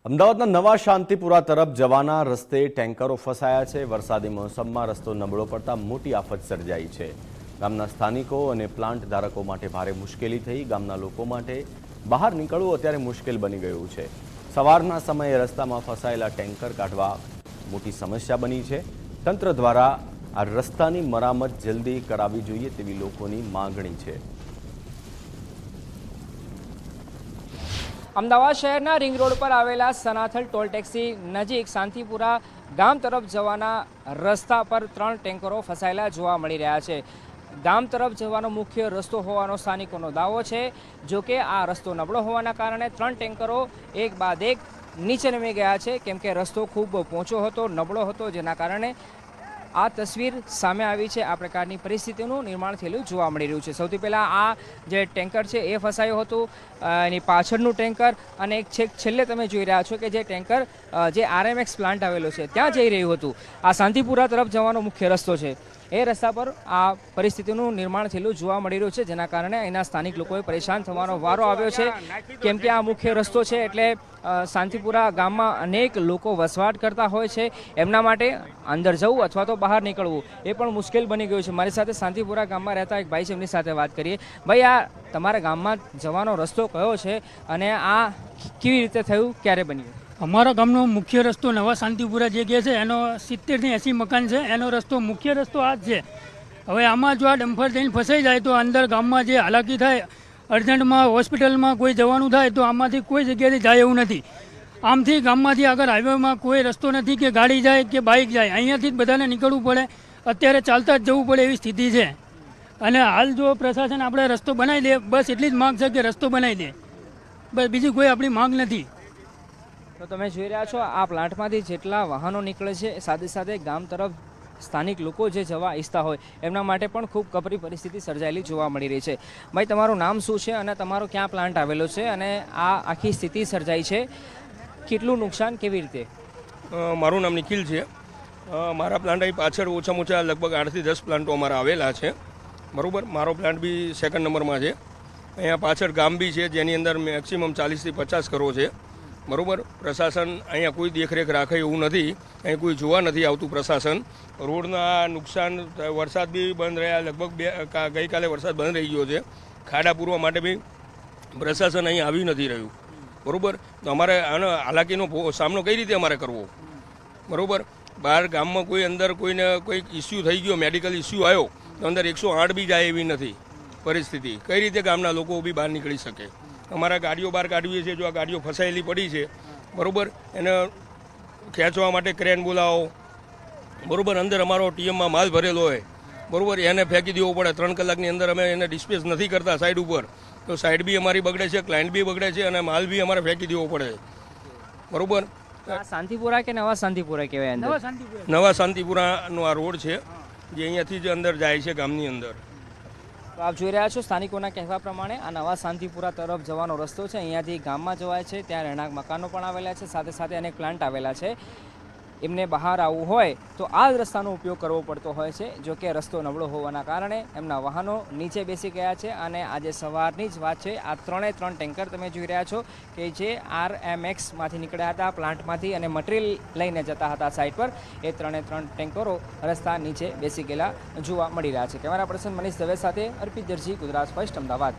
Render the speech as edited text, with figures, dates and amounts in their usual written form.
અમદાવાદના નવા શાંતિપુરા તરફ જવાના રસ્તે ટેન્કરો ફસાયા છે। વરસાદી મોસમમાં રસ્તો નબળો પડતા મોટી આફત સર્જાઈ છે। ગામના સ્થાનિકો અને પ્લાન્ટ ધારકો માટે ભારે મુશ્કેલી થઈ। ગામના લોકો માટે બહાર નીકળવું અત્યારે મુશ્કેલ બની ગયું છે। સવારના સમયે રસ્તામાં ફસાયેલા ટેન્કર કાઢવા મોટી સમસ્યા બની છે। તંત્ર દ્વારા આ રસ્તાની મરામત જલ્દી કરાવવી જોઈએ તેવી લોકોની માંગણી છે। અમદાવાદ શહેરના રિંગ રોડ પર આવેલા સનાથલ ટોલ ટેક્સી નજીક શાંતિપુરા ગામ તરફ જવાના રસ્તા પર 3 ટેન્કરો ફસાયેલા જોવા મળી રહ્યા છે। ગામ તરફ જવાનો મુખ્ય રસ્તો હોવાનો સ્થાનિકોનો દાવો છે। જો કે આ રસ્તો નબળો હોવાના કારણે 3 ટેન્કરો એક બાદ એક નીચે નમી ગયા છે, કેમ કે રસ્તો ખૂબ પહોંચો હતો, નબળો હતો, જેના કારણે આ તસવીર સામે આવી છે। આ પ્રકારની પરિસ્થિતિનું નિર્માણ થયેલું જોવા મળી રહ્યું છે। સૌથી પહેલાં આ જે ટેન્કર છે એ ફસાયું હતું, એની પાછળનું ટેન્કર, અને એક છેલ્લે તમે જોઈ રહ્યા છો કે જે ટેન્કર જે આરએમએક્સ પ્લાન્ટ આવેલો છે ત્યાં જઈ રહ્યું હતું। આ શાંતિપુરા તરફ જવાનો મુખ્ય રસ્તો છે, એ રસ્તા પર આ પરિસ્થિતિનું નિર્માણ થયેલું જોવા મળી રહ્યું છે, જેના કારણે અહીંના સ્થાનિક લોકોએ પરેશાન થવાનો વારો આવ્યો છે, કેમ કે આ મુખ્ય રસ્તો છે એટલે શાંતિપુરા ગામમાં અનેક લોકો વસવાટ કરતા હોય છે। એમના માટે અંદર જવું અથવા તો બહાર નીકળવું એ પણ મુશ્કેલ બની ગયું છે। મારી સાથે શાંતિપુરા ગામમાં રહેતા એક ભાઈ છે, એમની સાથે વાત કરીએ। ભાઈ, આ તમારા ગામમાં જવાનો રસ્તો કયો છે અને આ કેવી રીતે થયું, ક્યારે બન્યું? અમારા ગામનો મુખ્ય રસ્તો નવા શાંતિપુરા જે કહે છે એનો 70 થી 80 મકાન છે, એનો રસ્તો મુખ્ય રસ્તો આ જ છે। હવે આમાં જો આ ડમ્ફર થઈને ફસાઈ જાય તો અંદર ગામમાં જે હાલાકી થાય, અર્જન્ટમાં હોસ્પિટલમાં કોઈ જવાનું થાય તો આમાંથી કોઈ જગ્યાએથી જાય એવું નથી। આમથી ગામમાંથી આગળ હાઈવેમાં કોઈ રસ્તો નથી કે ગાડી જાય કે બાઇક જાય, અહીંયાથી જ બધાને નીકળવું પડે। અત્યારે ચાલતા જ જવું પડે એવી સ્થિતિ છે। અને હાલ જો પ્રશાસન આપણે રસ્તો બનાવી દે, બસ એટલી જ માંગ છે કે રસ્તો બનાવી દે, બસ બીજી કોઈ આપણી માંગ નથી। તો તમે જોઈ રહ્યા છો આ પ્લાન્ટમાંથી જેટલા વાહનો નીકળે છે, સાથે સાથે ગામ તરફ સ્થાનિક લોકો જે જવા ઈચ્છતા હોય એમના માટે પણ ખૂબ કપરી પરિસ્થિતિ સર્જાયેલી જોવા મળી રહી છે। ભાઈ, તમારું નામ શું છે અને તમારો ક્યાં પ્લાન્ટ આવેલો છે અને આ આખી સ્થિતિ સર્જાઈ છે, કેટલું નુકસાન, કેવી રીતે? મારું નામ નિખિલ છે। મારા પ્લાન્ટ અહીં પાછળ ઓછામાં ઓછા લગભગ 8 થી 10 પ્લાન્ટો અમારા આવેલા છે, બરાબર। મારો પ્લાન્ટ બી 2nd નંબરમાં છે। અહીંયા પાછળ ગામ બી છે જેની અંદર મેક્સિમમ 40 થી 50 ઘરો છે, બરાબર। પ્રશાસન અહીંયા કોઈ દેખરેખ રાખે એવું નથી, અહીં કોઈ જોવા નથી આવતું પ્રશાસન। રોડના નુકસાન, વરસાદ બી બંધ રહ્યા, લગભગ ગઈકાલે વરસાદ બંધ રહી ગયો છે। ખાડા પૂરવા માટે બી પ્રશાસન અહીં આવી નથી રહ્યું, બરાબર। તો અમારે આનો હાલાકીનો સામનો કઈ રીતે અમારે કરવો, બરાબર? બહાર ગામમાં કોઈ અંદર કોઈને કોઈ ઇસ્યુ થઈ ગયો, મેડિકલ ઇસ્યુ આવ્યો તો અંદર 108 બી જાય એવી નથી પરિસ્થિતિ। કઈ રીતે ગામના લોકો બી બહાર નીકળી શકે? અમારા ગાડીઓ બહાર કાઢવીએ છીએ, જો આ ગાડીઓ ફસાયેલી પડી છે, બરાબર, એને ખેંચવા માટે ક્રેન બોલાવો, બરાબર। અંદર અમારો ટીએમમાં માલ ભરેલો હોય, બરાબર, એને ફેંકી દેવો પડે। 3 કલાકની અંદર અમે એને ડિસ્પેચ નથી કરતા સાઈડ ઉપર, તો સાઈડ બી અમારી બગડે છે, ક્લાયન્ટ બી બગડે છે અને માલ બી અમારે ફેંકી દેવો પડે, બરાબર। શાંતિપુરા કે નવા શાંતિપુરા કહેવાય? નવા શાંતિપુરાનો આ રોડ છે જે અહીંયાથી જ અંદર જાય છે ગામની અંદર। તો આપ જોઈ રહ્યા છો સ્થાનિકોના કહેવા પ્રમાણે આ નવા શાંતિપુરા તરફ જવાનો રસ્તો છે, અહીંયાથી ગામમાં જવાય છે। ત્યાં રહેણાંક મકાનો પણ આવેલા છે, સાથે સાથે અનેક પ્લાન્ટ આવેલા છે। એમને બહાર આવવું હોય તો આ જ રસ્તાનો ઉપયોગ કરવો પડતો હોય છે। જો કે રસ્તો નબળો હોવાના કારણે એમના વાહનો નીચે બેસી ગયા છે। અને આજે સવારની જ વાત છે, આ 3 ટેન્કર તમે જોઈ રહ્યા છો કે જે આરએમએક્સમાંથી નીકળ્યા હતા પ્લાન્ટમાંથી અને મટીરિયલ લઈને જતા હતા સાઇટ પર, એ 3 ટેન્કરો રસ્તા નીચે બેસી ગયેલા જોવા મળી રહ્યા છે। કેમેરા પર્સન મનીષ દવે સાથે અર્પિત દરજી, ગુજરાત ફર્સ્ટ, અમદાવાદ।